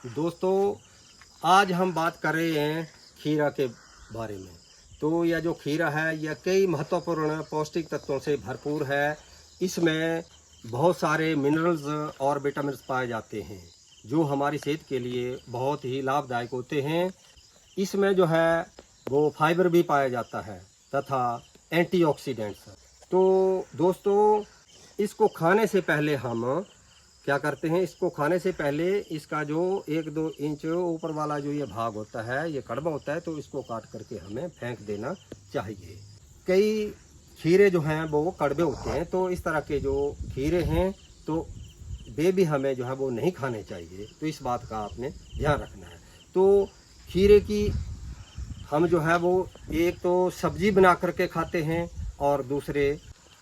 दोस्तों, आज हम बात कर रहे हैं खीरा के बारे में। तो यह जो खीरा है यह कई महत्वपूर्ण पौष्टिक तत्वों से भरपूर है। इसमें बहुत सारे मिनरल्स और विटामिन्स पाए जाते हैं जो हमारी सेहत के लिए बहुत ही लाभदायक होते हैं। इसमें जो है वो फाइबर भी पाया जाता है तथा एंटीऑक्सीडेंट्स। तो दोस्तों, इसको खाने से पहले हम क्या करते हैं, इसको खाने से पहले इसका जो 1-2 इंच ऊपर वाला जो ये भाग होता है, ये कड़वा होता है, तो इसको काट करके हमें फेंक देना चाहिए। कई खीरे जो हैं वो कड़वे होते हैं, तो इस तरह के जो खीरे हैं तो वे भी हमें जो है वो नहीं खाने चाहिए। तो इस बात का आपने ध्यान रखना है। तो खीरे की हम जो है वो एक तो सब्जी बना करके खाते हैं और दूसरे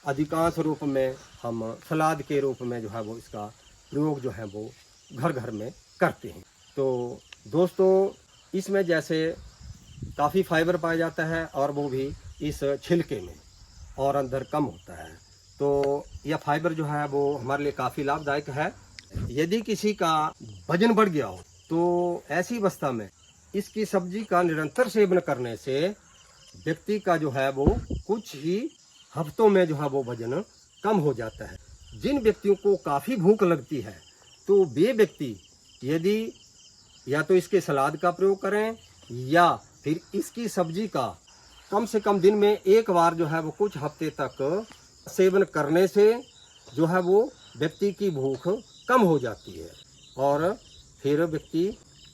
अधिकांश रूप में हम सलाद के रूप में जो है वो इसका प्रयोग जो है वो घर घर में करते हैं। तो दोस्तों, इसमें जैसे काफ़ी फाइबर पाया जाता है और वो भी इस छिलके में, और अंदर कम होता है। तो यह फाइबर जो है वो हमारे लिए काफ़ी लाभदायक है। यदि किसी का वजन बढ़ गया हो तो ऐसी अवस्था में इसकी सब्जी का निरंतर सेवन करने से व्यक्ति का जो है वो कुछ ही हफ्तों में जो है वो वजन कम हो जाता है। जिन व्यक्तियों को काफ़ी भूख लगती है तो वे व्यक्ति यदि या तो इसके सलाद का प्रयोग करें या फिर इसकी सब्जी का कम से कम दिन में एक बार जो है वो कुछ हफ्ते तक सेवन करने से जो है वो व्यक्ति की भूख कम हो जाती है और फिर व्यक्ति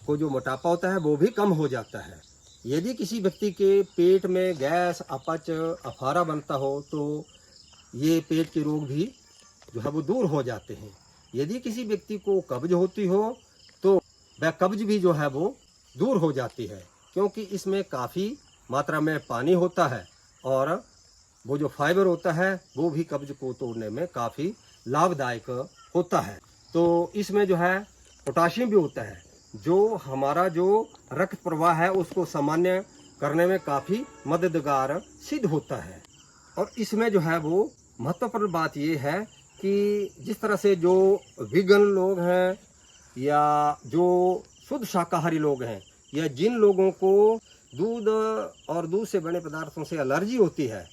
को जो मोटापा होता है वो भी कम हो जाता है। यदि किसी व्यक्ति के पेट में गैस, अपच, अफारा बनता हो तो ये पेट के रोग भी जो है वो दूर हो जाते हैं। यदि किसी व्यक्ति को कब्ज होती हो तो वह कब्ज भी जो है वो दूर हो जाती है, क्योंकि इसमें काफ़ी मात्रा में पानी होता है और वो जो फाइबर होता है वो भी कब्ज को तोड़ने में काफ़ी लाभदायक होता है। तो इसमें जो है पोटाशियम भी होता है जो हमारा जो रक्त प्रवाह है उसको सामान्य करने में काफ़ी मददगार सिद्ध होता है। और इसमें जो है वो महत्वपूर्ण बात ये है कि जिस तरह से जो वीगन लोग हैं या जो शुद्ध शाकाहारी लोग हैं या जिन लोगों को दूध और दूध से बने पदार्थों से एलर्जी होती है,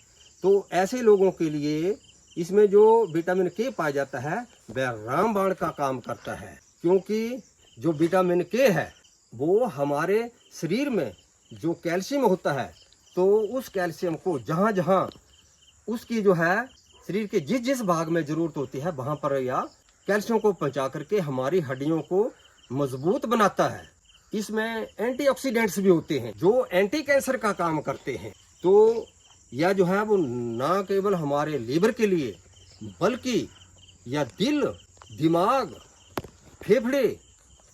तो ऐसे लोगों के लिए इसमें जो विटामिन के पाया जाता है वह रामबाण का काम करता है। क्योंकि जो विटामिन के है वो हमारे शरीर में जो कैल्शियम होता है तो उस कैल्शियम को जहाँ जहाँ उसकी जो है शरीर के जिस जिस भाग में ज़रूरत होती है वहाँ पर या कैल्शियम को पहुँचा करके हमारी हड्डियों को मजबूत बनाता है। इसमें एंटीऑक्सीडेंट्स भी होते हैं जो एंटी कैंसर का काम करते हैं। तो यह जो है वो ना केवल हमारे लीवर के लिए बल्कि या दिल, दिमाग, फेफड़े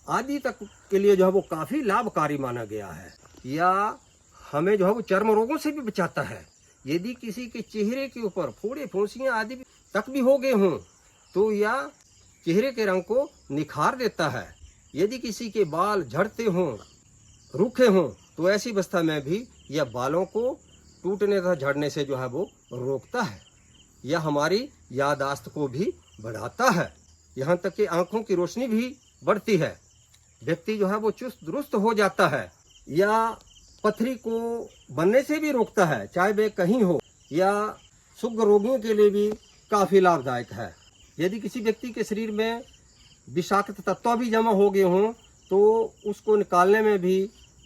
आदि तक के लिए जो है वो काफ़ी लाभकारी माना गया है। या हमें जो है वो चर्म रोगों से भी बचाता है। यदि किसी के चेहरे के ऊपर फोड़े, फुंसियाँ आदि तक भी हो गए हों तो यह चेहरे के रंग को निखार देता है। यदि किसी के बाल झड़ते हों, रूखे हों, तो ऐसी अवस्था में भी यह बालों को टूटने तथा झड़ने से जो है वो रोकता है। यह हमारी याददाश्त को भी बढ़ाता है। यहाँ तक कि आँखों की रोशनी भी बढ़ती है। व्यक्ति जो है वो चुस्त दुरुस्त हो जाता है। या पथरी को बनने से भी रोकता है, चाहे वे कहीं हो। या शुगर रोगियों के लिए भी काफ़ी लाभदायक है। यदि किसी व्यक्ति के शरीर में विषाक्त तत्व भी जमा हो गए हों तो उसको निकालने में भी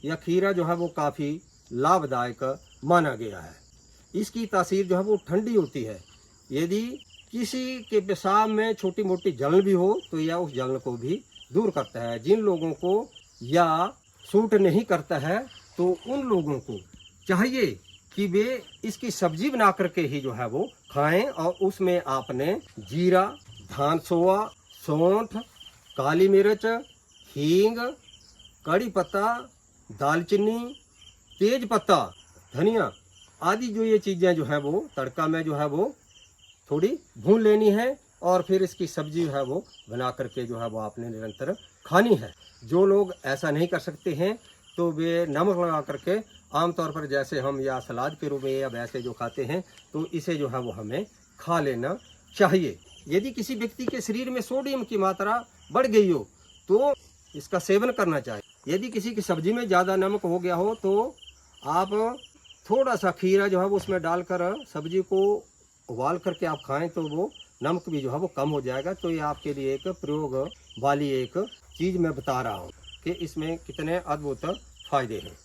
यह खीरा जो है वो काफ़ी लाभदायक माना गया है। इसकी तासीर जो है वो ठंडी होती है। यदि किसी के पेशाब में छोटी मोटी जलन भी हो तो यह उस जलन को भी दूर करता है। जिन लोगों को या सूट नहीं करता है तो उन लोगों को चाहिए कि वे इसकी सब्जी बना करके ही जो है वो खाएं और उसमें आपने जीरा, धान सोआ, सौंठ, काली मिर्च, हींग, कड़ी पत्ता, दालचीनी, तेज पत्ता, धनिया आदि जो ये चीज़ें जो है वो तड़का में जो है वो थोड़ी भून लेनी है और फिर इसकी सब्जी जो है वो बना करके जो है वो आपने निरंतर खानी है। जो लोग ऐसा नहीं कर सकते हैं तो वे नमक लगा करके आमतौर पर जैसे हम या सलाद के रूप में या वैसे जो खाते हैं तो इसे जो है वो हमें खा लेना चाहिए। यदि किसी व्यक्ति के शरीर में सोडियम की मात्रा बढ़ गई हो तो इसका सेवन करना चाहिए। यदि किसी की सब्जी में ज़्यादा नमक हो गया हो तो आप थोड़ा सा खीरा जो है वो उसमें डालकर सब्जी को उबाल करके आप खाएं तो वो नमक भी जो है वो कम हो जाएगा। तो ये आपके लिए एक प्रयोग वाली एक चीज़ मैं बता रहा हूँ कि इसमें कितने अद्भुत फायदे हैं।